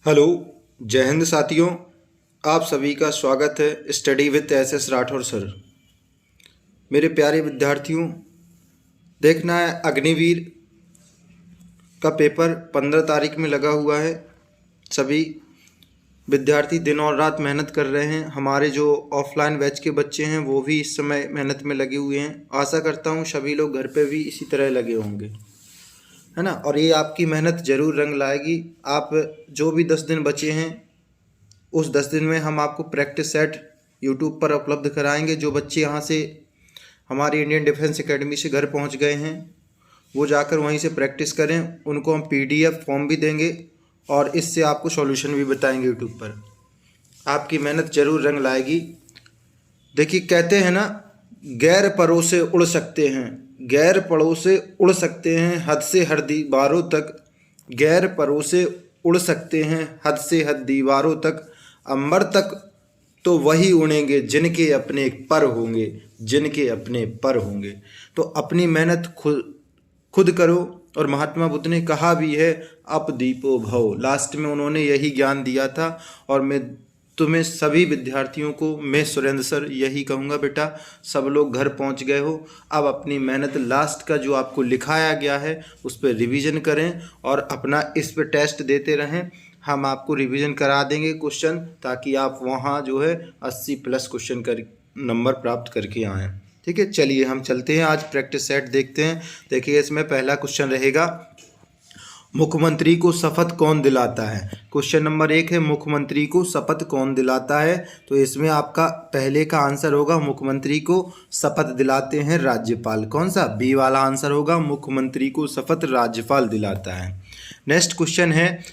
Hello, जय हिंद साथियों। आप सभी का स्वागत है study with S Rathore sir. मेरे प्यारे विद्यार्थियों, देखना है अग्निवीर का पेपर 15 तारीख में लगा हुआ है। सभी विद्यार्थी दिन और रात मेहनत कर रहे हैं। हमारे जो ऑफलाइन बैच के बच्चे हैं वो भी इस समय मेहनत में लगे हुए हैं। आशा करता हूँ सभी लोग घर पे भी इसी तरह लगे होंगे, है ना। और ये आपकी मेहनत ज़रूर रंग लाएगी। आप जो भी 10 दिन बचे हैं उस 10 दिन में हम आपको प्रैक्टिस सेट यूट्यूब पर उपलब्ध कराएंगे। जो बच्चे यहाँ से हमारी इंडियन डिफेंस एकेडमी से घर पहुँच गए हैं वो जाकर वहीं से प्रैक्टिस करें। उनको हम PDF फॉर्म भी देंगे और इससे आपको सॉल्यूशन भी बताएंगे यूट्यूब पर। आपकी मेहनत ज़रूर रंग लाएगी। देखिए, कहते हैं ना, गैर परों से उड़ सकते हैं, गैर परों से उड़ सकते हैं हद से हद दीवारों तक, गैर परों से उड़ सकते हैं हद से हद दीवारों तक, अंबर तक तो वही उड़ेंगे जिनके अपने पर होंगे, जिनके अपने पर होंगे। तो अपनी मेहनत खुद करो। और महात्मा बुद्ध ने कहा भी है, अप दीपो भव। लास्ट में उन्होंने यही ज्ञान दिया था। और मैं तुम्हें सभी विद्यार्थियों को, मैं सुरेंद्र सर यही कहूँगा, बेटा सब लोग घर पहुँच गए हो। अब अपनी मेहनत लास्ट का जो आपको लिखाया गया है उस पर रिवीजन करें और अपना इस पर टेस्ट देते रहें। हम आपको रिवीजन करा देंगे क्वेश्चन, ताकि आप वहाँ जो है 80+ क्वेश्चन कर नंबर प्राप्त करके आएँ। ठीक है, चलिए हम चलते हैं। आज प्रैक्टिस सेट देखते हैं। देखिए, इसमें पहला क्वेश्चन रहेगा, मुख्यमंत्री को शपथ कौन दिलाता है। क्वेश्चन नंबर 1 है, मुख्यमंत्री को शपथ कौन दिलाता है। तो इसमें आपका पहले का आंसर होगा, मुख्यमंत्री को शपथ दिलाते हैं राज्यपाल। कौन सा? बी वाला आंसर होगा, मुख्यमंत्री को शपथ राज्यपाल दिलाता है। नेक्स्ट क्वेश्चन है,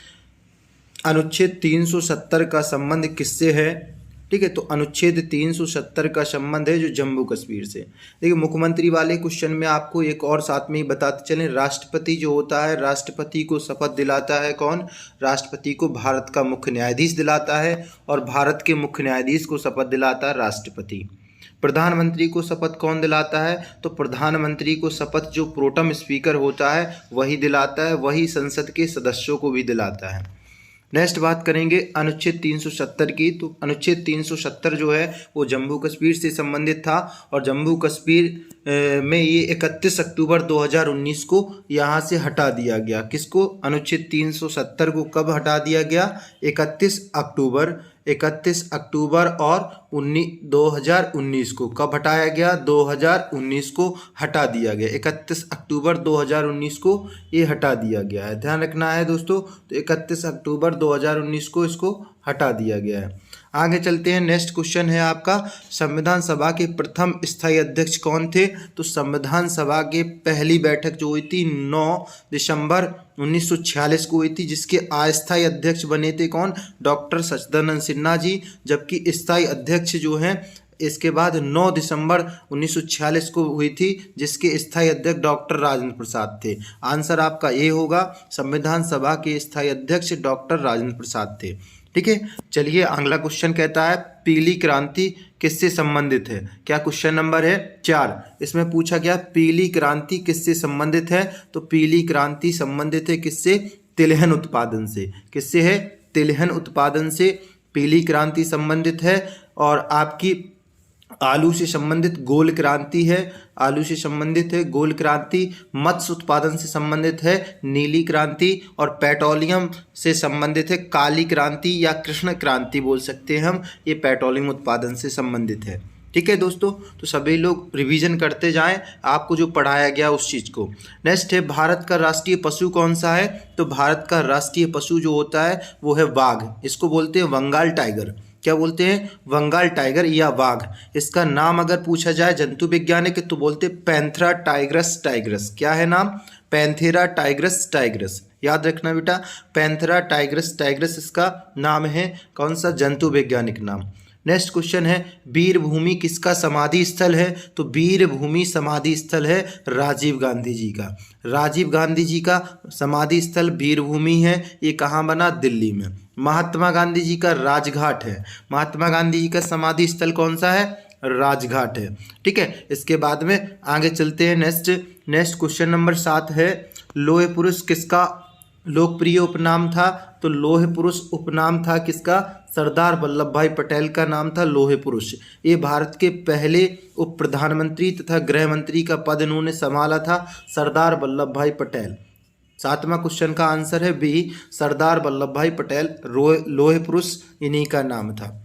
अनुच्छेद 370 का संबंध किससे है। ठीक है, तो अनुच्छेद 370 का संबंध है जो जम्मू कश्मीर से। देखिए, मुख्यमंत्री वाले क्वेश्चन में आपको एक और साथ में ही बताते चलें, राष्ट्रपति जो होता है, राष्ट्रपति को शपथ दिलाता है कौन? राष्ट्रपति को भारत का मुख्य न्यायाधीश दिलाता है और भारत के मुख्य न्यायाधीश को शपथ दिलाता है राष्ट्रपति। प्रधानमंत्री को शपथ कौन दिलाता है? तो प्रधानमंत्री को शपथ जो प्रोटम स्पीकर होता है वही दिलाता है, वही संसद के सदस्यों को भी दिलाता है। नेक्स्ट बात करेंगे अनुच्छेद 370 की। तो अनुच्छेद 370 जो है वो जम्मू कश्मीर से संबंधित था और जम्मू कश्मीर में ये 31 अक्टूबर 2019 को यहाँ से हटा दिया गया। किसको? अनुच्छेद 370 को कब हटा दिया गया? 31 अक्टूबर और 2019 को। कब हटाया गया? 2019 को हटा दिया गया। 31 अक्टूबर 2019 को ये हटा दिया गया है, ध्यान रखना है दोस्तों। तो 31 अक्टूबर 2019 को इसको हटा दिया गया है। आगे चलते हैं। नेक्स्ट क्वेश्चन है आपका, संविधान सभा के प्रथम स्थायी अध्यक्ष कौन थे। तो संविधान सभा की पहली बैठक जो हुई थी 9 दिसंबर 1946 को हुई थी, जिसके अस्थायी अध्यक्ष बने थे कौन? डॉक्टर सच्चिदानंद सिन्हा जी। जबकि स्थायी अध्यक्ष जो हैं इसके बाद 9 दिसंबर 1946 को हुई थी, जिसके स्थायी अध्यक्ष डॉक्टर राजेंद्र प्रसाद थे। आंसर आपका ये होगा, संविधान सभा के स्थायी अध्यक्ष डॉक्टर राजेंद्र प्रसाद थे। ठीक है, चलिए अगला क्वेश्चन कहता है, पीली क्रांति किससे संबंधित है। क्या क्वेश्चन नंबर है 4। इसमें पूछा गया पीली क्रांति किससे संबंधित है। तो पीली क्रांति संबंधित है किससे? तिलहन उत्पादन से। किससे है? तिलहन उत्पादन से पीली क्रांति संबंधित है। और आपकी आलू से संबंधित गोल क्रांति है, आलू से संबंधित है गोल क्रांति। मत्स्य उत्पादन से संबंधित है नीली क्रांति और पेट्रोलियम से संबंधित है काली क्रांति या कृष्ण क्रांति बोल सकते हैं हम। ये पेट्रोलियम उत्पादन से संबंधित है। ठीक है दोस्तों, तो सभी लोग रिवीजन करते जाएं आपको जो पढ़ाया गया उस चीज़ को। नेक्स्ट है, भारत का राष्ट्रीय पशु कौन सा है। तो भारत का राष्ट्रीय पशु जो होता है वो है बाघ। इसको बोलते हैं बंगाल टाइगर। क्या बोलते हैं? बंगाल टाइगर या बाघ। इसका नाम अगर पूछा जाए जंतु वैज्ञानिक तो बोलते पैंथेरा टाइग्रस टाइग्रस। क्या है नाम? Panthera tigris tigris. याद रखना बेटा, पैंथेरा टाइग्रस टाइग्रस इसका नाम है। कौन सा? जंतु वैज्ञानिक नाम। नेक्स्ट क्वेश्चन है, वीरभूमि किसका समाधि स्थल है। तो वीरभूमि समाधि स्थल है राजीव गांधी जी का। राजीव गांधी जी का समाधि स्थल वीरभूमि है। ये कहाँ बना? दिल्ली में। महात्मा गांधी जी का राजघाट है। महात्मा गांधी जी का समाधि स्थल कौन सा है? राजघाट है। ठीक है, इसके बाद में आगे चलते हैं। नेक्स्ट क्वेश्चन नंबर 7 है, लोह पुरुष किसका लोकप्रिय उपनाम था। तो लौह पुरुष उपनाम था किसका? सरदार वल्लभ भाई पटेल का नाम था लौह पुरुष। ये भारत के पहले उप प्रधानमंत्री तथा गृह मंत्री का पद इन्होंने संभाला था, सरदार वल्लभ भाई पटेल। 7वां क्वेश्चन का आंसर है बी, सरदार वल्लभ भाई पटेल लौह पुरुष इन्हीं का नाम था।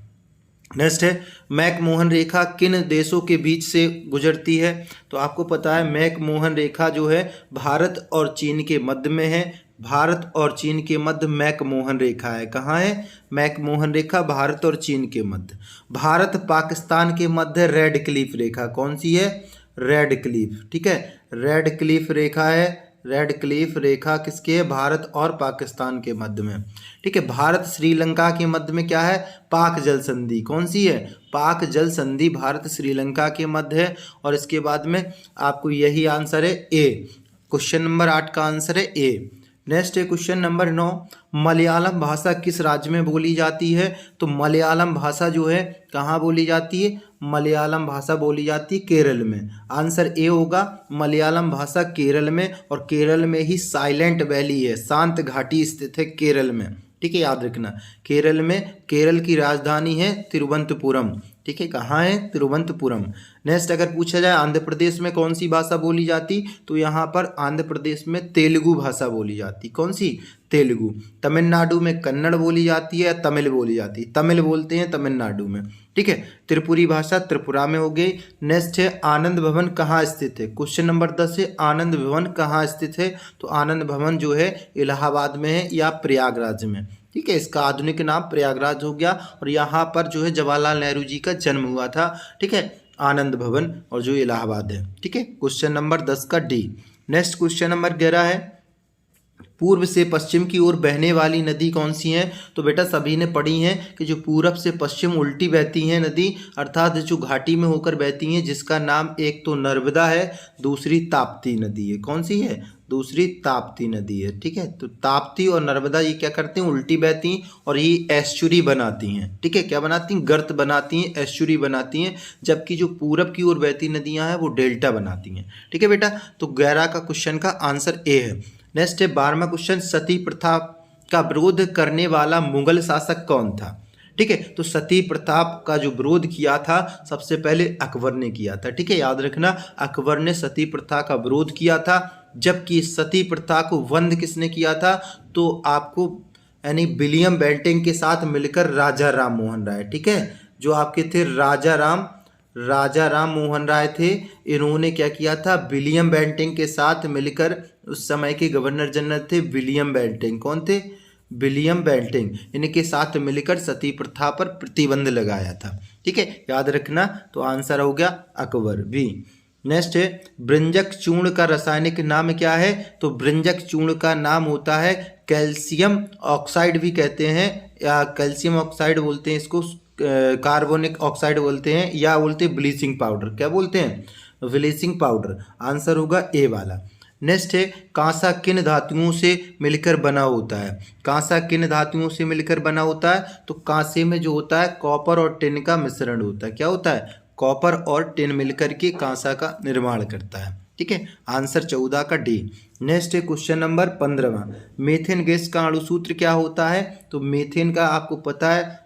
नेक्स्ट है, मैकमोहन रेखा किन देशों के बीच से गुजरती है? तो आपको पता है मैकमोहन रेखा जो है भारत और चीन के मध्य में है। भारत और चीन के मध्य मैकमोहन रेखा है। कहाँ है मैकमोहन रेखा? भारत और चीन के मध्य। भारत पाकिस्तान के मध्य रेड क्लिफ रेखा कौन सी है? रेड क्लिफ, ठीक है, रेड क्लिफ रेखा है। रेड क्लिफ रेखा किसके है? भारत और पाकिस्तान के मध्य में, ठीक है। भारत श्रीलंका के मध्य में क्या है? पाक जल संधि कौन सी है? पाक जल संधि भारत श्रीलंका के मध्य है। और इसके बाद में आपको यही आंसर है ए। क्वेश्चन नंबर 8 का आंसर है ए। नेक्स्ट है क्वेश्चन नंबर 9, मलयालम भाषा किस राज्य में बोली जाती है? तो मलयालम भाषा जो है कहाँ बोली जाती है? मलयालम भाषा बोली जाती है केरल में। आंसर ए होगा, मलयालम भाषा केरल में। और केरल में ही साइलेंट वैली है, शांत घाटी स्थित है केरल में, ठीक है, याद रखना। केरल में, केरल की राजधानी है तिरुवनंतपुरम, ठीक है, कहाँ है? तिरुवनंतपुरम। नेक्स्ट अगर पूछा जाए आंध्र प्रदेश में कौन सी भाषा बोली जाती, तो यहाँ पर आंध्र प्रदेश में तेलुगु भाषा बोली जाती। कौन सी? तेलुगु। तमिलनाडु में कन्नड़ बोली जाती है, तमिल बोली जाती है, तमिल बोलते हैं तमिलनाडु में, ठीक है। त्रिपुरी भाषा त्रिपुरा में हो गई। नेक्स्ट है, आनंद भवन कहाँ स्थित है? क्वेश्चन नंबर 10 है, आनंद भवन कहाँ स्थित है? तो आनंद भवन जो है इलाहाबाद में है या प्रयागराज में, ठीक है, इसका आधुनिक नाम प्रयागराज हो गया। और यहाँ पर जो है जवाहरलाल नेहरू जी का जन्म हुआ था, ठीक है, आनंद भवन, और जो इलाहाबाद है, ठीक है। क्वेश्चन नंबर 10 का डी। नेक्स्ट क्वेश्चन नंबर 11 है, पूर्व से पश्चिम की ओर बहने वाली नदी कौन सी है? तो बेटा सभी ने पढ़ी हैं कि जो पूरब से पश्चिम उल्टी बहती हैं नदी, अर्थात जो घाटी में होकर बहती हैं, जिसका नाम एक तो नर्मदा है, दूसरी ताप्ती नदी है। कौन सी है? दूसरी ताप्ती नदी है, ठीक है। तो ताप्ती और नर्मदा ये क्या करती हैं? उल्टी बहती हैं और ये एस्चुरी बनाती हैं, ठीक है। क्या बनाती हैं? गर्त बनाती हैं, एस्चुरी बनाती हैं। जबकि जो पूरब की ओर बहती नदियाँ हैं वो डेल्टा बनाती हैं, ठीक है बेटा। तो 11 का क्वेश्चन का आंसर ए है। नेक्स्ट है 12वां क्वेश्चन, सती प्रथा का विरोध करने वाला मुगल शासक कौन था? ठीक है, तो सती प्रथा का जो विरोध किया था सबसे पहले अकबर ने किया था, ठीक है, याद रखना, अकबर ने सती प्रथा का विरोध किया था। जबकि सती प्रथा को बंद किसने किया था? तो आपको यानी विलियम बेंटिंक के साथ मिलकर राजा राम मोहन राय, ठीक है, जो आपके थे राजा राम मोहन राय थे। इन्होंने क्या किया था? विलियम बेंटिंक के साथ मिलकर, उस समय के गवर्नर जनरल थे विलियम बेंटिंक। कौन थे? William Bentinck. इनके साथ मिलकर सती प्रथा पर प्रतिबंध लगाया था, ठीक है, याद रखना। तो आंसर हो गया अकबर, बी। नेक्स्ट है, ब्रंजक चूर्ण का रासायनिक नाम क्या है? तो ब्रंजक चूर्ण का नाम होता है कैल्शियम ऑक्साइड भी कहते हैं, या कैल्शियम ऑक्साइड बोलते हैं इसको, कार्बोनिक ऑक्साइड बोलते हैं, या बोलते हैं ब्लीचिंग पाउडर। क्या बोलते हैं? Bleaching powder. आंसर होगा ए वाला। नेक्स्ट है, कांसा किन धातुओं से मिलकर बना होता है? कांसा किन धातुओं से मिलकर बना होता है? तो कांसे में जो होता है कॉपर और टिन का मिश्रण होता है। क्या होता है? कॉपर और टिन मिलकर के कांसा का निर्माण करता है, ठीक है। आंसर 14 का डी। नेक्स्ट है क्वेश्चन नंबर 15वां, मीथेन गैस का अणुसूत्र क्या होता है? तो मीथेन का आपको पता है,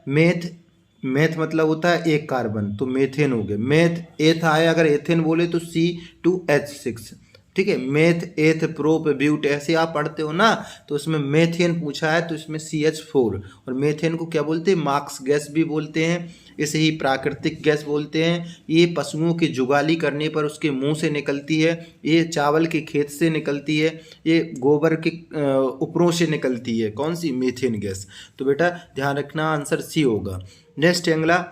मेथ मतलब होता है एक कार्बन, तो मेथेन हो गए। मेथ एथ आए, अगर एथेन बोले तो C2H6, ठीक है। मेथ एथ प्रोप ब्यूट ऐसे आप पढ़ते हो ना, तो उसमें मेथेन पूछा है तो इसमें CH4। और मेथेन को क्या बोलते हैं? मार्क्स गैस भी बोलते हैं, इसे ही प्राकृतिक गैस बोलते हैं। ये पशुओं की जुगाली करने पर उसके मुंह से निकलती है, ये चावल के खेत से निकलती है, ये गोबर के उपरों से निकलती है। कौन सी? Methane gas. तो बेटा ध्यान रखना, आंसर सी होगा। नेक्स्ट अगला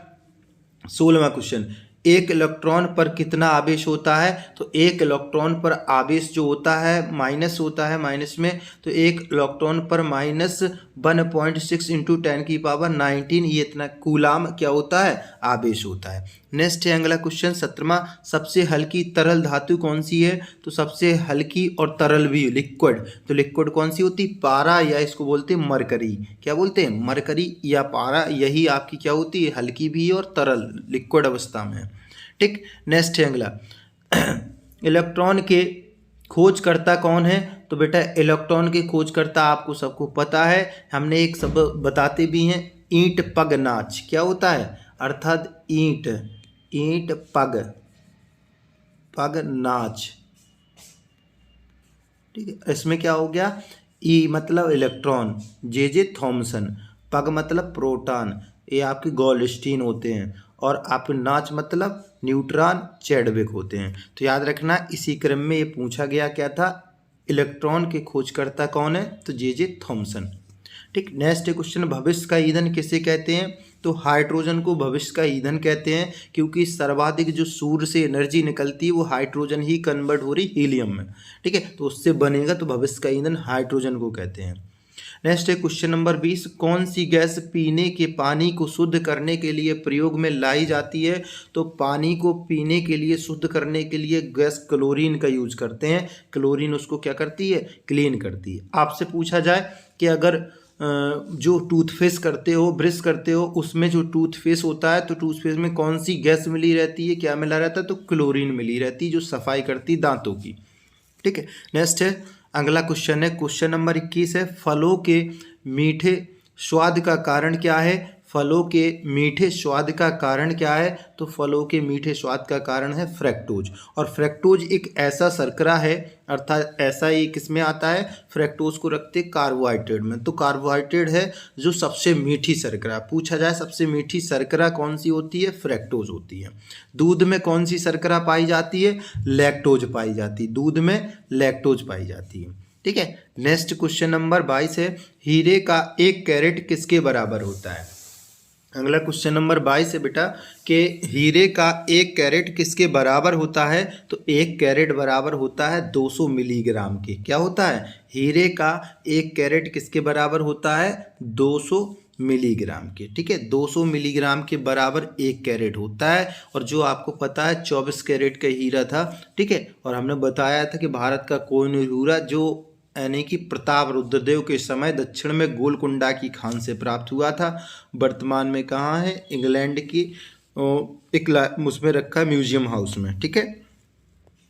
16वां क्वेश्चन, एक इलेक्ट्रॉन पर कितना आवेश होता है? तो एक इलेक्ट्रॉन पर आवेश जो होता है माइनस होता है, माइनस में, तो एक इलेक्ट्रॉन पर -1.6 × 10⁻19 ये इतना कूलाम क्या होता है? आवेश होता है। नेक्स्ट है अगला क्वेश्चन 17वां, सबसे हल्की तरल धातु कौन सी है? तो सबसे हल्की और तरल भी लिक्विड, तो लिक्विड कौन सी होती? पारा, या इसको बोलते हैं मरकरी। क्या बोलते हैं? मरकरी या पारा, यही आपकी क्या होती है? हल्की भी और तरल लिक्विड अवस्था में, ठीक। नेक्स्ट है अगला, इलेक्ट्रॉन के खोजकर्ता कौन है? तो बेटा इलेक्ट्रॉन के खोजकर्ता आपको सबको पता है, हमने एक सब बताते भी हैं, ईंट पग नाच क्या होता है, अर्थात ईंट पग नाच। ठीक है, इसमें क्या हो गया, ई मतलब इलेक्ट्रॉन, जे थॉमसन, पग मतलब प्रोटॉन, ये आपके गोल्डस्टीन होते हैं, और आप नाच मतलब न्यूट्रॉन चैडविक होते हैं। तो याद रखना इसी क्रम में ये पूछा गया क्या था, इलेक्ट्रॉन के खोजकर्ता कौन है, तो जे थॉमसन। ठीक, नेक्स्ट क्वेश्चन, भविष्य का ईंधन किसे कहते हैं, तो हाइड्रोजन को भविष्य का ईंधन कहते हैं, क्योंकि सर्वाधिक जो सूर्य से एनर्जी निकलती है वो हाइड्रोजन ही कन्वर्ट हो रही हीलियम में। ठीक है, तो उससे बनेगा, तो भविष्य का ईंधन हाइड्रोजन को कहते हैं। नेक्स्ट है क्वेश्चन नंबर 20, कौन सी गैस पीने के पानी को शुद्ध करने के लिए प्रयोग में लाई जाती है, तो पानी को पीने के लिए शुद्ध करने के लिए गैस क्लोरीन का यूज करते हैं। क्लोरीन उसको क्या करती है, क्लीन करती है। आपसे पूछा जाए कि अगर जो टूथपेस्ट करते हो, ब्रश करते हो, उसमें जो टूथपेस्ट होता है, तो टूथपेस्ट में कौन सी गैस मिली रहती है, क्या मिला रहता है, तो क्लोरीन मिली रहती है, जो सफाई करती दांतों की। ठीक है, नेक्स्ट है अगला क्वेश्चन है, क्वेश्चन नंबर 21 है, फलों के मीठे स्वाद का कारण क्या है, फलों के मीठे स्वाद का कारण क्या है, तो फलों के मीठे स्वाद का कारण है फ्रैक्टोज। और फ्रैक्टोज एक ऐसा शर्करा है, अर्थात ऐसा ही किसमें आता है, फ्रैक्टोज को रखते कार्बोहाइड्रेट में, तो कार्बोहाइड्रेट है जो सबसे मीठी शर्करा। पूछा जाए सबसे मीठी शर्करा कौन सी होती है, फ्रैक्टोज होती है। दूध में कौन सी शर्करा पाई जाती है, लैक्टोज पाई जाती है, दूध में लैक्टोज पाई जाती है। ठीक है, नेक्स्ट क्वेश्चन नंबर 22 है, हीरे का 1 कैरेट किसके बराबर होता है। अगला क्वेश्चन नंबर 22 है बेटा कि हीरे का 1 कैरेट किसके बराबर होता है, तो 1 कैरेट बराबर होता है 200 मिलीग्राम के। क्या होता है, हीरे का 1 कैरेट किसके बराबर होता है, 200 मिलीग्राम के। ठीक है, 200 मिलीग्राम के बराबर 1 कैरेट होता है। और जो आपको पता है 24 कैरेट का हीरा था। ठीक है, और हमने बताया था कि भारत का कोहिनूर हीरा जो यानी कि प्रताप रुद्रदेव के समय दक्षिण में गोलकुंडा की खान से प्राप्त हुआ था, वर्तमान में कहाँ है, इंग्लैंड की एक उसमें रखा है म्यूजियम हाउस में। ठीक है,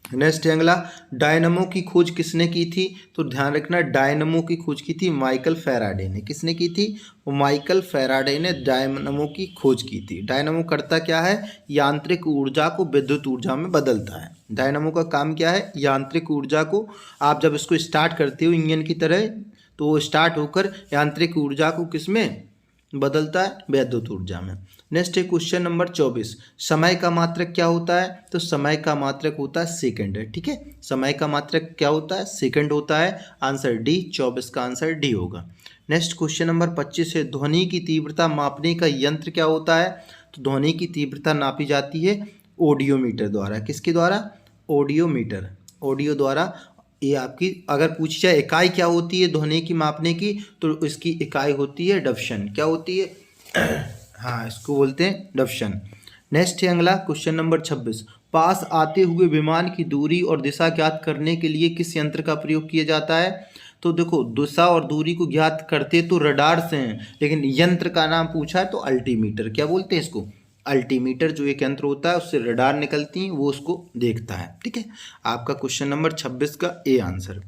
नेक्स्ट है अगला, डायनमो की खोज किसने की थी, तो ध्यान रखना डायनमो की खोज की थी माइकल फैराडे ने। किसने की थी, वो माइकल फैराडे ने डायनमो की खोज की थी। डायनमो करता क्या है, यांत्रिक ऊर्जा को विद्युत ऊर्जा में बदलता है। डायनमो का काम क्या है, यांत्रिक ऊर्जा को, आप जब इसको स्टार्ट करते हो इंजन की तरह, तो वो स्टार्ट होकर यांत्रिक ऊर्जा को किस में बदलता है, विद्युत ऊर्जा में। नेक्स्ट है क्वेश्चन नंबर 24, समय का मात्रक क्या होता है, तो समय का मात्रक होता है सेकंड है। ठीक है, समय का मात्रक क्या होता है, सेकंड होता है। आंसर डी, 24 का आंसर डी होगा। नेक्स्ट क्वेश्चन नंबर 25 है, ध्वनि की तीव्रता मापने का यंत्र क्या होता है, तो ध्वनि की तीव्रता नापी जाती है ऑडियोमीटर द्वारा। किसके द्वारा, ऑडियोमीटर, ऑडियो द्वारा। ये आपकी अगर पूछी जाए इकाई क्या होती है ध्वनि की मापने की, तो इसकी इकाई होती है डफशन। क्या होती है हाँ, इसको बोलते हैं डफशन। नेक्स्ट है अगला क्वेश्चन नंबर 26, पास आते हुए विमान की दूरी और दिशा ज्ञात करने के लिए किस यंत्र का प्रयोग किया जाता है, तो देखो दिशा और दूरी को ज्ञात करते तो रडार से हैं, लेकिन यंत्र का नाम पूछा है तो अल्टीमीटर। क्या बोलते हैं इसको, अल्टीमीटर। जो एक यंत्र होता है उससे रडार निकलती हैं, वो उसको देखता है। ठीक है, आपका क्वेश्चन नंबर 26 का ए आंसर।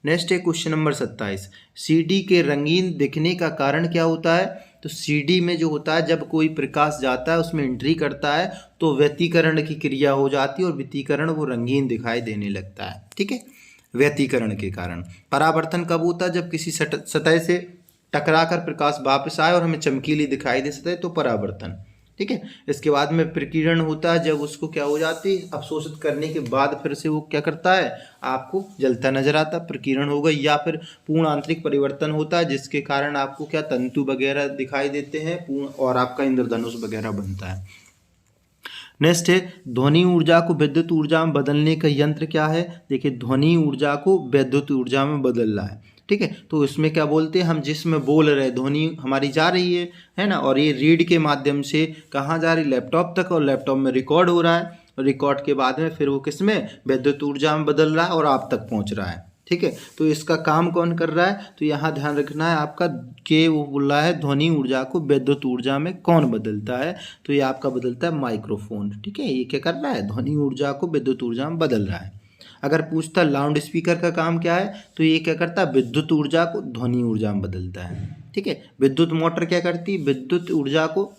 नेक्स्ट है क्वेश्चन नंबर 27, सीडी के रंगीन दिखने का कारण क्या होता है, तो सीडी में जो होता है जब कोई प्रकाश जाता है उसमें एंट्री करता है तो व्यतिकरण की क्रिया हो जाती है और व्यतिकरण वो रंगीन दिखाई देने लगता है। ठीक है, व्यतिकरण के कारण। परावर्तन कब होता है, जब किसी सतह से टकराकर प्रकाश वापस आए और हमें चमकीली दिखाई दे सतह, तो परावर्तन। ठीक है, इसके बाद में प्रकीर्णन होता है, जब उसको क्या हो जाती है, अवशोषित करने के बाद फिर से वो क्या करता है, आपको जलता नजर आता, प्रकीर्णन होगा। या फिर पूर्ण आंतरिक परिवर्तन होता है, जिसके कारण आपको क्या तंतु वगैरह दिखाई देते हैं पूर्ण, और आपका इंद्रधनुष वगैरह बनता है। नेक्स्ट है, ध्वनि ऊर्जा को विद्युत ऊर्जा में बदलने का यंत्र क्या है, देखिए ध्वनि ऊर्जा को विद्युत ऊर्जा में बदल रहा है। ठीक है, तो इसमें क्या बोलते हैं, हम जिसमें बोल रहे ध्वनि हमारी जा रही है ना, और ये रीड के माध्यम से कहाँ जा रही, लैपटॉप तक, और लैपटॉप में रिकॉर्ड हो रहा है, और रिकॉर्ड के बाद में फिर वो किस में, विद्युत ऊर्जा में बदल रहा है और आप तक पहुँच रहा है। ठीक है, तो इसका काम कौन कर रहा है, तो यहाँ ध्यान रखना है आपका कि वो बोल रहा है ध्वनि ऊर्जा को विद्युत ऊर्जा में कौन बदलता है, तो ये आपका बदलता है माइक्रोफोन। ठीक है, ये क्या कर रहा है, ध्वनि ऊर्जा को विद्युत ऊर्जा में बदल रहा है। अगर पूछता लाउड स्पीकर का काम क्या है, तो ये क्या करता है, विद्युत ऊर्जा को ध्वनि ऊर्जा में बदलता है। ठीक है, विद्युत मोटर क्या करती है, विद्युत ऊर्जा को,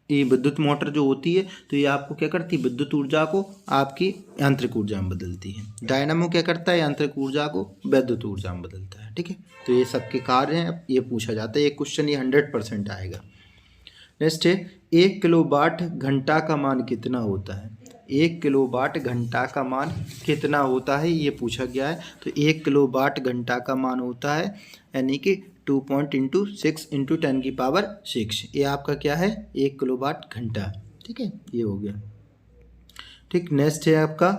ये विद्युत मोटर जो होती है तो ये आपको क्या करती है, विद्युत ऊर्जा को आपकी यांत्रिक ऊर्जा में बदलती है। डायनामो क्या करता है, यांत्रिक ऊर्जा को विद्युत ऊर्जा में बदलता है। ठीक है, तो ये सबके कार्य हैं, ये पूछा जाता है, ये क्वेश्चन ये 100% आएगा। नेक्स्ट है 1 किलोवाट घंटा का मान कितना होता है। 1 किलोवाट घंटा का मान कितना होता है, ये पूछा गया है। तो 1 किलोवाट घंटा का मान होता है यानी कि 2.6 × 10⁶। ये आपका क्या है, 1 किलोवाट घंटा। ठीक है, ये हो गया। ठीक, नेक्स्ट है आपका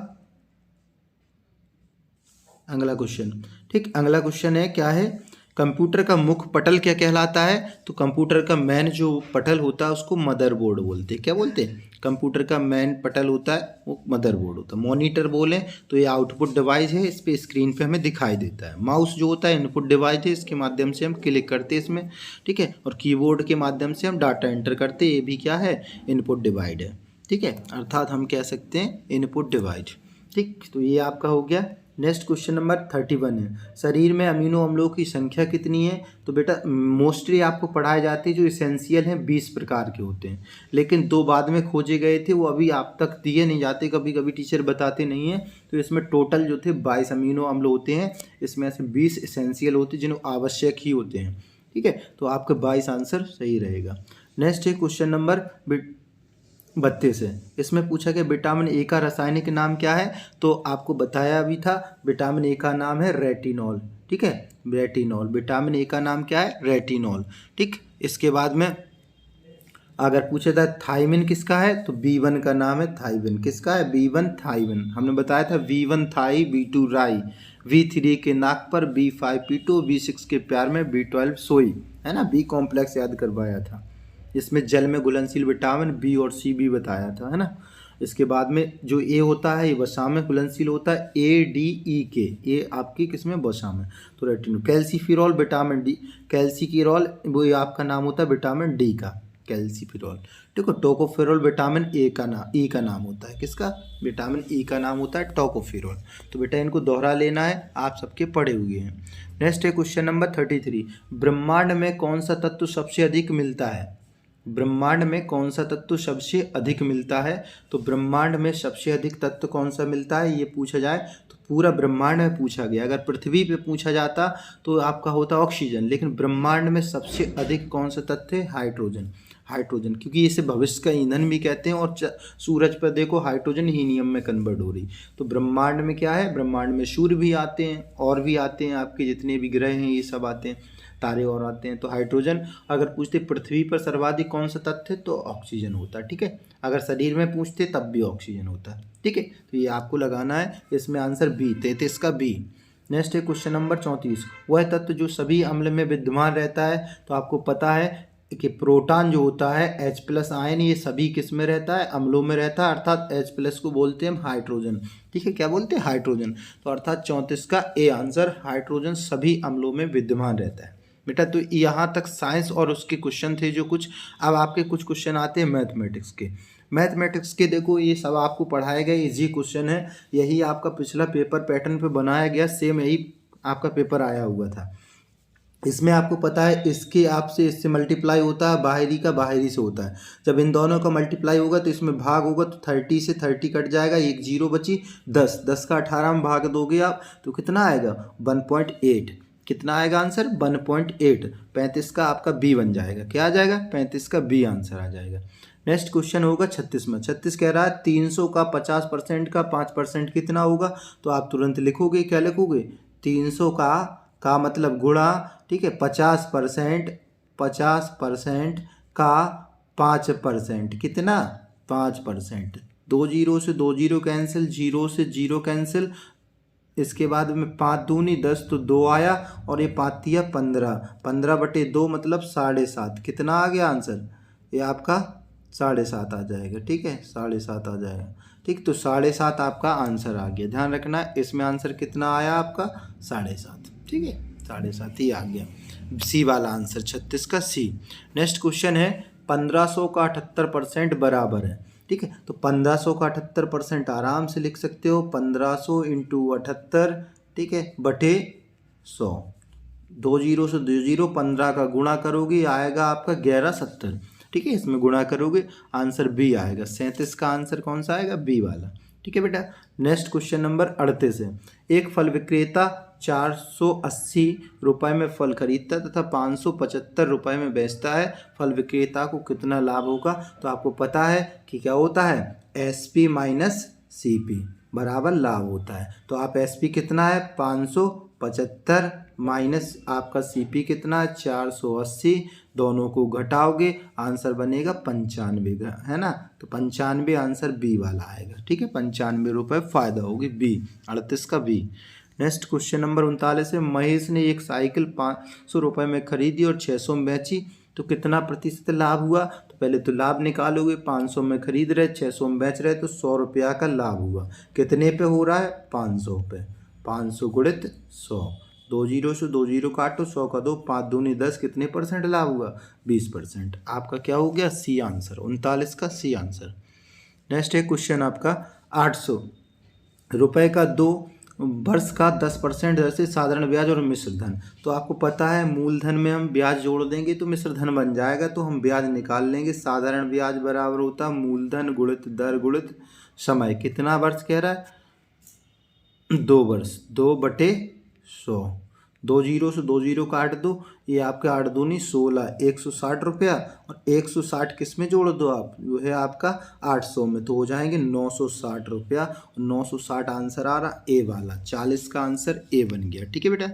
अगला क्वेश्चन। ठीक, अगला क्वेश्चन है क्या है, कंप्यूटर का मुख्य पटल क्या कहलाता है। तो कंप्यूटर का मेन जो पटल होता है उसको मदरबोर्ड बोलते हैं। क्या बोलते हैं, कंप्यूटर का मेन पटल होता है वो मदरबोर्ड होता है। मॉनिटर बोले तो ये आउटपुट डिवाइस है, इस पे स्क्रीन पे हमें दिखाई देता है। माउस जो होता है इनपुट डिवाइस है, इसके माध्यम से हम क्लिक करते हैं इसमें। ठीक है, और कीबोर्ड के माध्यम से हम डाटा एंटर करते हैं, ये भी क्या है, इनपुट डिवाइस है। ठीक है, अर्थात हम कह सकते हैं इनपुट डिवाइस। ठीक, तो ये आपका हो गया। नेक्स्ट क्वेश्चन नंबर 31 है, शरीर में अमीनो अम्लों की संख्या कितनी है। तो बेटा मोस्टली आपको पढ़ाए जाते हैं जो इसेंशियल हैं 20 प्रकार के होते हैं, लेकिन 2 बाद में खोजे गए थे, वो अभी आप तक दिए नहीं जाते, कभी कभी टीचर बताते नहीं हैं। तो इसमें टोटल जो थे 22 अमीनो अम्ल होते हैं, इसमें से 20 इसेंशियल होते हैं जिन्हें आवश्यक ही होते हैं। ठीक है, तो आपका 22 आंसर सही रहेगा। नेक्स्ट है क्वेश्चन नंबर 32 है, इसमें पूछा गया विटामिन ए का रासायनिक नाम क्या है। तो आपको बताया भी था, विटामिन ए का नाम है रेटिनॉल। ठीक है, रेटिनॉल, विटामिन ए का नाम क्या है, रेटिनॉल। ठीक, इसके बाद में अगर पूछा था थाइमिन किसका है, तो B1 का नाम है थाइमिन। किसका है, B1 थाइमिन। हमने बताया था V1 थाई, B2 राई, V3 के नाक पर, B5 पीटो, B6 के प्यार में, B12 सोई, है ना, बी कॉम्प्लेक्स याद करवाया था। इसमें जल में घुलनशील विटामिन बी और सी भी बताया था, है ना। इसके बाद में जो ए होता है ये वसा में घुलनशील होता है, ADE ये आपकी किसमें, वसा में। तो रेटिनो, कैल्सीफिरॉल विटामिन डी, कैल्सीकिरॉल वो ये आपका नाम होता है विटामिन डी का, कैल्सीफिरॉल। देखो टोकोफेरॉल विटामिन ई का नाम होता है, किसका, विटामिन ई का नाम होता है टोकोफेरॉल। तो बेटा इनको दोहरा लेना है, आप सबके पढ़े हुए हैं। नेक्स्ट है क्वेश्चन नंबर 33, ब्रह्मांड में कौन सा तत्व सबसे अधिक मिलता है। ब्रह्मांड में कौन सा तत्व सबसे अधिक मिलता है। तो ब्रह्मांड में सबसे अधिक तत्व कौन सा मिलता है, ये पूछा जाए तो पूरा ब्रह्मांड में पूछा गया। अगर पृथ्वी पे पूछा जाता तो आपका होता ऑक्सीजन, लेकिन ब्रह्मांड में सबसे अधिक कौन सा तत्व है, हाइड्रोजन। हाइड्रोजन, क्योंकि इसे भविष्य का ईंधन भी कहते हैं, और सूरज पर देखो हाइड्रोजन हीलियम में कन्वर्ट हो रही। तो ब्रह्मांड में क्या है, ब्रह्मांड में सूर्य भी आते हैं और भी आते हैं, आपके जितने भी ग्रह हैं ये सब आते हैं, तारे और आते हैं। तो हाइड्रोजन। अगर पूछते पृथ्वी पर सर्वाधिक कौन सा तत्व है, तो ऑक्सीजन होता है। ठीक है, अगर शरीर में पूछते तब भी ऑक्सीजन होता है। ठीक है, तो ये आपको लगाना है, इसमें आंसर बी, 33 का बी। नेक्स्ट है क्वेश्चन नंबर 34, वह तत्व जो सभी अम्ल में विद्यमान रहता है। तो आपको पता है कि प्रोटॉन जो होता है H+ आयन, ये सभी किस में रहता है, अम्लों में रहता है, अर्थात H+ को बोलते हैं हम हाइड्रोजन। ठीक है, क्या बोलते हैं, हाइड्रोजन। तो अर्थात 34 का ए आंसर, हाइड्रोजन सभी अम्लों में विद्यमान रहता है। बेटा तो यहाँ तक साइंस और उसके क्वेश्चन थे जो कुछ। अब आपके कुछ क्वेश्चन आते हैं मैथमेटिक्स के। मैथमेटिक्स के देखो ये सब आपको पढ़ाए गए इजी क्वेश्चन है, यही आपका पिछला पेपर पैटर्न पे बनाया गया, सेम यही आपका पेपर आया हुआ था। इसमें आपको पता है इसके आपसे इससे मल्टीप्लाई होता है, बाहरी का बाहरी से होता है। जब इन दोनों का मल्टीप्लाई होगा तो इसमें भाग होगा, तो 30 से 30 कट जाएगा, एक जीरो बची, 10 का 18 में भाग दोगे आप तो कितना आएगा, 1.8। कितना आएगा आंसर, 1.8। 35 का आपका बी बन जाएगा, क्या आ जाएगा, 35 का बी आंसर आ जाएगा। नेक्स्ट क्वेश्चन होगा 36 में। 36 कह रहा है 300 का 50% का 5% कितना होगा। तो आप तुरंत लिखोगे, क्या लिखोगे, 300 का मतलब गुणा, ठीक है, 50% का 5%, कितना, 5%। 2 जीरो से 2 जीरो कैंसिल, 0 से 0 कैंसिल, इसके बाद में 5 दूनी 10 तो 2 आया, और ये 5 तिया 15, 15/2 मतलब 7.5। कितना आ गया आंसर, ये आपका 7.5 आ जाएगा। ठीक है, 7.5 आ जाएगा। ठीक, तो 7.5 आपका आंसर आ गया। ध्यान रखना इसमें आंसर कितना आया आपका, 7.5। ठीक है, 7.5 ही आ गया, सी वाला आंसर, 36 का सी। नेक्स्ट क्वेश्चन है 1500 का 78% बराबर है। ठीक है। तो 1500 का 78% आराम से लिख सकते हो, 1500 इंटू 78, ठीक है, बटे 100। 20 से 20, 15 का गुणा करोगे आएगा आपका 1170, ठीक है। इसमें गुणा करोगे आंसर बी आएगा। 37 का आंसर कौन सा आएगा? बी वाला, ठीक है बेटा। नेक्स्ट क्वेश्चन नंबर 38 है। एक फल विक्रेता 480 रुपये में फल खरीदता है तथा 575 रुपये में बेचता है। फल विक्रेता को कितना लाभ होगा? तो आपको पता है कि क्या होता है, एसपी माइनस सीपी बराबर लाभ होता है। तो आप एसपी कितना है 575 माइनस आपका सीपी कितना है 480, दोनों को घटाओगे आंसर बनेगा 95 का, है ना। तो 95 आंसर बी वाला आएगा, ठीक है। 95 रुपये फ़ायदा होगी, बी 38 का बी। नेक्स्ट क्वेश्चन नंबर 39 है। महेश ने एक साइकिल 500 रुपये में खरीदी और 600 में बेची, तो कितना प्रतिशत लाभ हुआ? तो पहले तो लाभ निकालोगे, 500 में खरीद रहे 600 में बेच रहे, तो 100 रुपया का लाभ हुआ। कितने पे हो रहा है? 500 पे। 500 गुणित 100, 20 से 20 काटो, 100 का 2, 5 दूनी 10, कितने परसेंट लाभ हुआ? 20%। आपका क्या हो गया? सी आंसर, 39 का सी आंसर। नेक्स्ट है क्वेश्चन आपका 800 रुपये का 2 वर्ष का 10% दर से साधारण ब्याज और मिश्र धन। तो आपको पता है मूलधन में हम ब्याज जोड़ देंगे तो मिश्र धन बन जाएगा, तो हम ब्याज निकाल लेंगे। साधारण ब्याज बराबर होता है मूलधन गुणित दर गुणित समय। कितना वर्ष कह रहा है? 2 वर्ष, 2/100। 20 से 20 काट दो, ये आपके 8 दूनी 16, 160 रुपया, और 160 किस में जोड़ दो आप? वो है आपका 800 में, तो हो जाएंगे 960 रुपया। 960 आंसर आ रहा ए वाला, 40 का आंसर ए बन गया, ठीक है बेटा।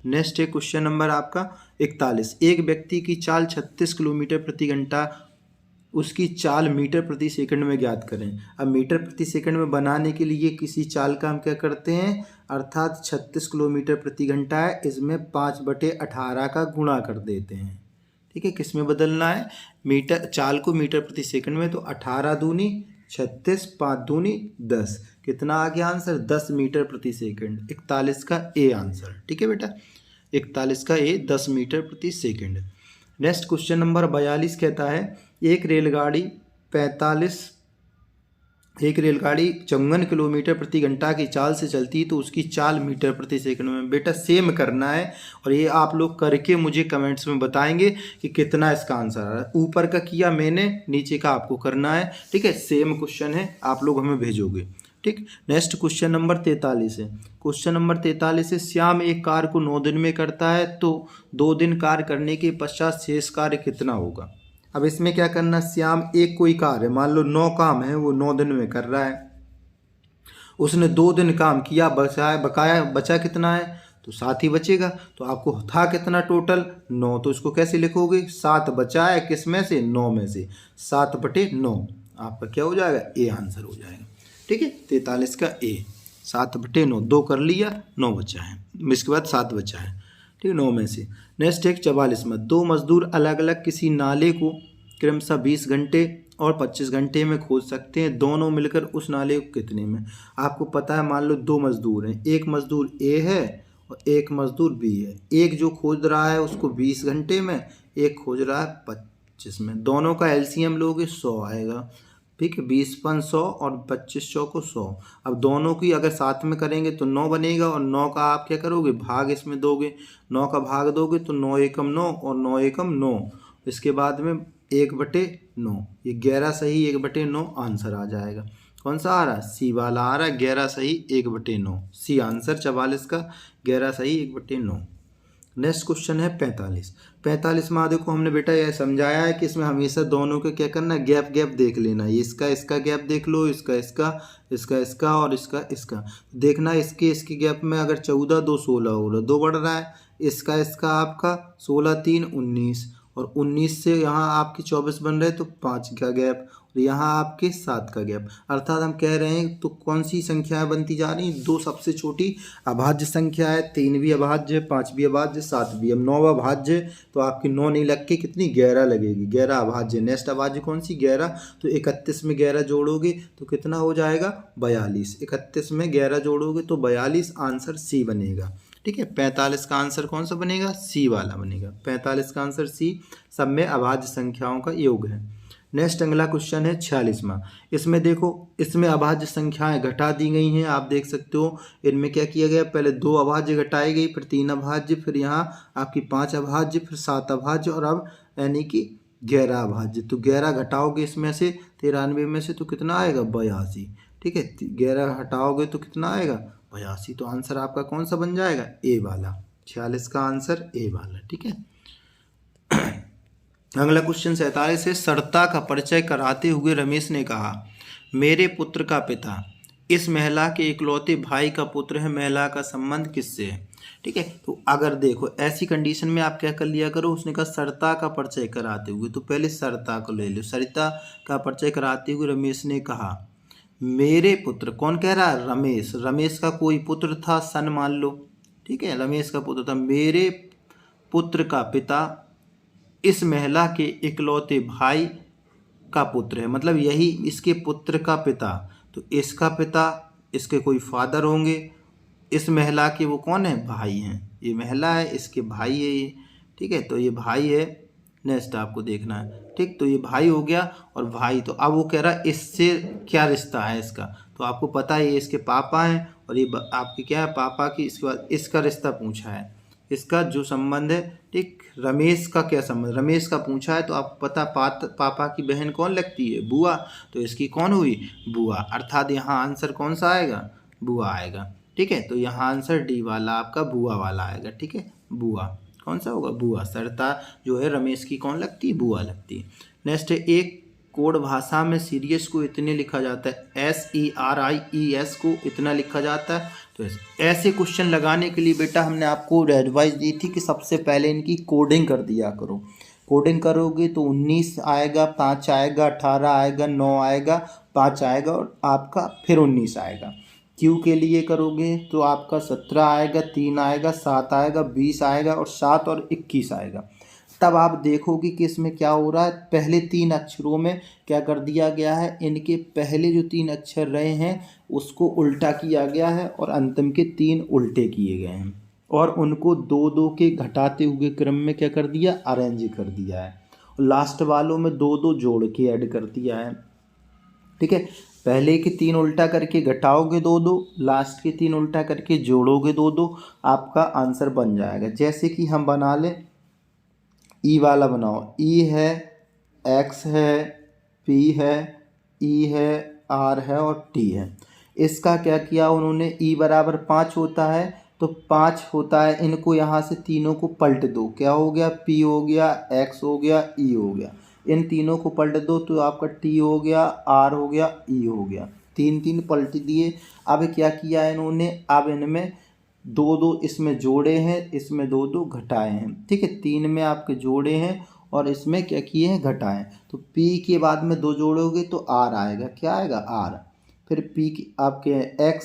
नेक्स्ट है क्वेश्चन नंबर आपका 41। एक व्यक्ति की चाल 36 किलोमीटर प्रति घंटा, उसकी चाल मीटर प्रति सेकंड में ज्ञात करें। अब मीटर प्रति सेकंड में बनाने के लिए किसी चाल का हम क्या करते हैं, अर्थात 36 किलोमीटर प्रति घंटा है, इसमें 5/18 का गुणा कर देते हैं, ठीक है। किस में बदलना है? मीटर, चाल को मीटर प्रति सेकंड में, तो 18 दूनी 36, 5 दूनी 10, कितना आ गया आंसर? 10 मीटर प्रति सेकंड। 41 का ए आंसर, ठीक है बेटा। 41 का ए 10 मीटर प्रति सेकंड। नेक्स्ट क्वेश्चन नंबर 42 कहता है एक रेलगाड़ी 54 किलोमीटर प्रति घंटा की चाल से चलती तो उसकी चाल मीटर प्रति सेकंड में। बेटा सेम करना है, और ये आप लोग करके मुझे कमेंट्स में बताएंगे कि कितना इसका आंसर आ रहा है। ऊपर का किया मैंने, नीचे का आपको करना है, ठीक है। सेम क्वेश्चन है, आप लोग हमें भेजोगे, ठीक। नेक्स्ट क्वेश्चन नंबर 43 है। क्वेश्चन नंबर 43 है। श्याम एक कार्य को 9 दिन में करता है, तो 2 दिन कार्य करने के पश्चात शेष कार्य कितना होगा? अब इसमें क्या करना, श्याम एक कोई कार्य, मान लो 9 काम है, वो 9 दिन में कर रहा है, उसने 2 दिन काम किया, बचा कितना है? तो 7 ही बचेगा। तो आपको था कितना टोटल? 9, तो इसको कैसे लिखोगे? 7 बचा है किस में से? 9 में से, 7/9 आपका क्या हो जाएगा? ए आंसर हो जाएगा, ठीक है। 43 का ए, 7/9, 2 कर लिया, 9 बचा है, इसके बाद 7 बचा है, ठीक है, 9 में से। नेक्स्ट एक 44 में। 2 मजदूर अलग अलग किसी नाले को क्रमशः 20 घंटे और 25 घंटे में खोद सकते हैं, दोनों मिलकर उस नाले को कितने में? आपको पता है, मान लो 2 मजदूर हैं, एक मजदूर ए है और एक मजदूर बी है। एक जो खोद रहा है उसको 20 घंटे में, एक खोज रहा है 25 में। दोनों का एलसीएम लोगे 100 आएगा, ठीक है। 20×100 और 25 को 100। अब दोनों की अगर साथ में करेंगे तो 9 बनेगा, और 9 का आप क्या करोगे? भाग इसमें दोगे, 9 का भाग दोगे तो 9 एकम 9 और 9 एकम 9, इसके बाद में 1/9, ये 11 सही 1/9 आंसर आ जाएगा। कौन सा आ रहा है? सी वाला आ रहा है, 11 सही 1/9, सी आंसर 44 का 11 सही 1/9। नेक्स्ट क्वेश्चन है 45 में देखो हमने बेटा यह समझाया है कि इसमें हमेशा दोनों के क्या करना है, गैप देख लेना है। इसका गैप देख लो, इसका और इसका देखना। इसके गैप में अगर 14 2 16 हो रहा, 2 बढ़ रहा है। इसका आपका 16 3 19, और 19 से यहाँ आपकी 24 बन रहे, तो 5 का गैप, और यहाँ आपके 7 का गैप। अर्थात हम कह रहे हैं तो कौन सी संख्याएं बनती जा रही हैं? 2 सबसे छोटी अभाज्य संख्या है, 3 भी अभाज्य, 5 भी अभाज्य, 7 भी। अब 9 अभाज्य, तो आपकी 9 नहीं लग के कितनी 11 लगेगी, 11 अभाज्य। नेक्स्ट अभाज्य कौन सी? 11। तो 31 में 11 जोड़ोगे तो कितना हो जाएगा? 42। 31 में 11 जोड़ोगे तो 42, आंसर सी बनेगा, ठीक है। 45 का आंसर कौन सा बनेगा? सी वाला बनेगा। 45 का आंसर सी, सब में अभाज्य संख्याओं का योग है। नेक्स्ट अगला क्वेश्चन है 46वां। इसमें देखो, इसमें अभाज्य संख्याएं घटा दी गई हैं, आप देख सकते हो। इनमें क्या किया गया, पहले 2 अभाज्य घटाई गई, फिर 3 अभाज्य, फिर यहाँ आपकी 5 अभाज्य, फिर 7 अभाज्य, और अब यानी कि 11 अभाज्य। तो 11 घटाओगे इसमें से 93 में से तो कितना आएगा, 82। ठीक है, 11 हटाओगे तो कितना आएगा, 82। तो आंसर आपका कौन सा बन जाएगा, ए वाला। 46 का आंसर ए वाला। ठीक है, अगला क्वेश्चन 47 है। सरता का परिचय कराते हुए रमेश ने कहा, मेरे पुत्र का पिता इस महिला के इकलौते भाई का पुत्र है, महिला का संबंध किससे है। ठीक है, तो अगर देखो ऐसी कंडीशन में आप क्या कर लिया करो, उसने कहा सरता का परिचय कराते हुए, तो पहले सरता को ले लो। सरिता का परिचय कराते हुए रमेश ने कहा, मेरे पुत्र, कौन कह रहा है, रमेश। रमेश का कोई पुत्र था, सन मान लो। ठीक है, रमेश का पुत्र था। मेरे पुत्र का पिता इस महिला के इकलौते भाई का पुत्र है, मतलब यही इसके पुत्र का पिता। तो इसका पिता, इसके कोई फादर होंगे, इस महिला के वो कौन है, भाई हैं। ये महिला है, इसके भाई है ये। ठीक है, तो ये भाई है। नेक्स्ट आपको देखना है। ठीक, तो ये भाई हो गया, और भाई, तो अब वो कह रहा है इससे क्या रिश्ता है इसका। तो आपको पता है ये इसके पापा हैं, और ये आपके क्या है, पापा की। इसके बाद इसका रिश्ता पूछा है, इसका जो संबंध है। ठीक, रमेश का क्या संबंध, रमेश का पूछा है, तो आपको पता पापा की बहन कौन लगती है, बुआ। तो इसकी कौन हुई, बुआ। अर्थात यहाँ आंसर कौन सा आएगा, बुआ आएगा। ठीक है, तो यहाँ आंसर डी वाला आपका बुआ वाला आएगा। ठीक है, बुआ कौन सा होगा, बुआ। सरता जो है रमेश की कौन लगती है, बुआ लगती है। नेक्स्ट है, एक कोड भाषा में सीरियस को इतने लिखा जाता है, SERIES को इतना लिखा जाता है। तो ऐसे क्वेश्चन लगाने के लिए बेटा हमने आपको एडवाइस दी थी कि सबसे पहले इनकी कोडिंग कर दिया करो। कोडिंग करोगे तो 19 आएगा, 5 आएगा, 18 आएगा, 9 आएगा, 5 आएगा, और आपका फिर 19 आएगा। क्यू के लिए करोगे तो आपका 17 आएगा, 3 आएगा, 7 आएगा, 20 आएगा, और 7 और 21 आएगा। तब आप देखोगे कि इसमें क्या हो रहा है, पहले 3 अक्षरों में क्या कर दिया गया है, इनके पहले जो 3 अक्षर रहे हैं उसको उल्टा किया गया है, और अंतिम के 3 उल्टे किए गए हैं, और उनको 2-2 के घटाते हुए क्रम में क्या कर दिया, अरेंज कर दिया है। और लास्ट वालों में 2-2 जोड़ के ऐड कर दिया है। ठीक है, पहले के 3 उल्टा करके घटाओगे 2-2, लास्ट के 3 उल्टा करके जोड़ोगे 2-2, आपका आंसर बन जाएगा। जैसे कि हम बना लें, ई वाला बनाओ। ई है, एक्स है, पी है, ई है, आर है, और टी है। इसका क्या किया उन्होंने, ई बराबर 5 होता है, तो 5 होता है, इनको यहाँ से तीनों को पलट दो। क्या हो गया, पी हो गया, एक्स हो गया, ई हो गया। इन तीनों को पलट दो तो आपका टी हो गया, आर हो गया, ई हो गया। 3-3 पलट दिए। अब क्या किया इन्होंने, अब इनमें 2-2 इसमें जोड़े हैं, इसमें 2-2 घटाए हैं। ठीक है, 3 में आपके जोड़े हैं, और इसमें क्या किए हैं, घटाएं। तो P के बाद में 2 जोड़ोगे तो R आएगा। क्या आएगा, R। फिर P की आपके X।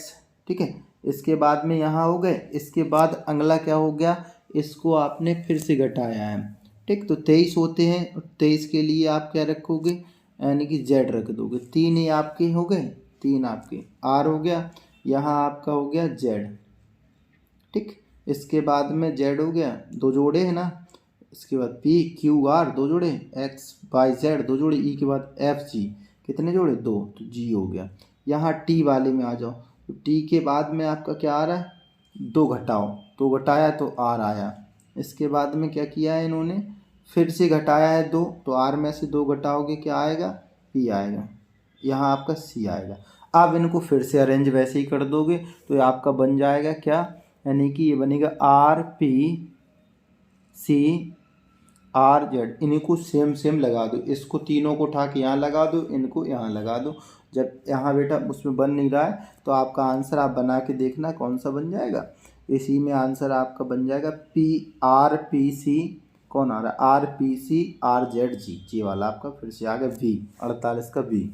ठीक है, इसके बाद में यहाँ हो गए। इसके बाद अगला क्या हो गया, इसको आपने फिर से घटाया है। ठीक, तो 23 होते हैं, और 23 के लिए आप क्या रखोगे, यानी कि Z रख दोगे। 3 ही आपके हो गए, 3 आपके R हो गया, यहाँ आपका हो गया Z। ठीक, इसके बाद में Z हो गया, 2 जोड़े हैं ना। इसके बाद P Q R 2 जोड़े, X Y Z 2 जोड़े, E के बाद F G कितने जोड़े, 2, तो G हो गया। यहाँ T वाले में आ जाओ, तो T के बाद में आपका क्या आ रहा है, 2 घटाओ, तो घटाया तो R आया। इसके बाद में क्या किया है इन्होंने, फिर से घटाया है 2, तो R में से 2 घटाओगे क्या आएगा, P आएगा। यहाँ आपका C आएगा। अब इनको फिर से अरेंज वैसे ही कर दोगे तो ये आपका बन जाएगा क्या, यानी कि ये बनेगा RP C RZ। इनको सेम लगा दो, इसको तीनों को उठा के यहाँ लगा दो, इनको यहाँ लगा दो। जब यहाँ बेटा उसमें बन नहीं रहा है तो आपका आंसर आप बना के देखना कौन सा बन जाएगा। इसी में आंसर आपका बन जाएगा PRPC, कौन आ रहा है, RPC RZG। जी वाला आपका फिर से आ गया V, 48 का V।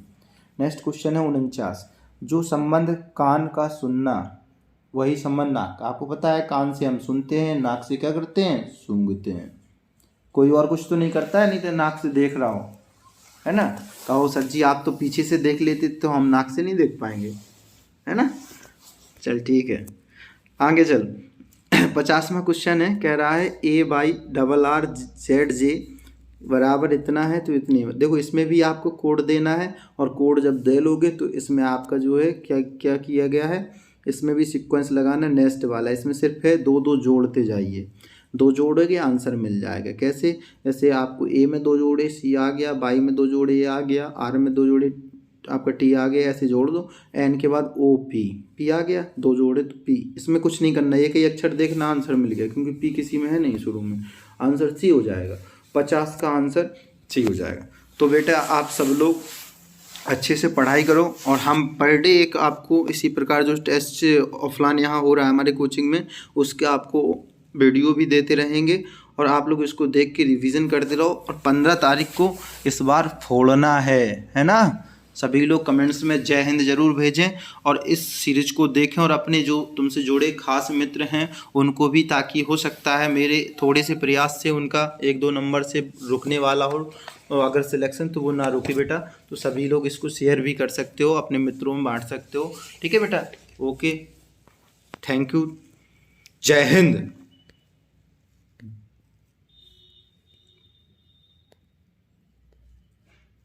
नेक्स्ट क्वेश्चन है 49। जो संबंध कान का सुनना वही संबंध नाक का। आपको पता है कान से हम सुनते हैं, नाक से क्या करते हैं, सूंघते हैं। कोई और कुछ तो नहीं करता है, नहीं तो नाक से देख रहा हो, है ना। कहो सर जी आप तो पीछे से देख लेते तो हम नाक से नहीं देख पाएंगे, है ना। चल ठीक है, आगे चल। 50वां क्वेश्चन है, कह रहा है AYRRZJ बराबर इतना है तो इतनी देखो, इसमें भी आपको कोड देना है, और कोड जब दे लोगे तो इसमें आपका जो है क्या क्या किया गया है, इसमें भी सीक्वेंस लगाना नेक्स्ट वाला। इसमें सिर्फ है दो दो जोड़ते जाइए, दो जोड़ोगे आंसर मिल जाएगा। कैसे? जैसे आपको ए में दो जोड़े सी आ गया, बाई में दो जोड़े ए आ गया, आर में दो जोड़े आपका टी आ गया, ऐसे जोड़ दो। एन के बाद ओ पी, पी आ गया, दो जोड़े तो पी। इसमें कुछ नहीं करना, एक ही अक्षर देखना आंसर मिल गया, क्योंकि पी किसी में है नहीं शुरू में, आंसर सी हो जाएगा। 50 का आंसर सी हो जाएगा। तो बेटा आप सब लोग अच्छे से पढ़ाई करो, और हम पर डे एक आपको इसी प्रकार जो टेस्ट ऑफलाइन यहाँ हो रहा है हमारे कोचिंग में, उसके आपको वीडियो भी देते रहेंगे, और आप लोग इसको देख के रिवीजन करते रहो। और 15 तारीख को इस बार फोड़ना है ना। सभी लोग कमेंट्स में जय हिंद जरूर भेजें, और इस सीरीज को देखें, और अपने जो तुमसे जुड़े खास मित्र हैं उनको भी, ताकि हो सकता है मेरे थोड़े से प्रयास से उनका 1-2 नंबर से रुकने वाला हो, और अगर सिलेक्शन तो वो ना रुके बेटा। तो सभी लोग इसको शेयर भी कर सकते हो, अपने मित्रों में बांट सकते हो। ठीक है बेटा, ओके, थैंक यू, जय हिंद।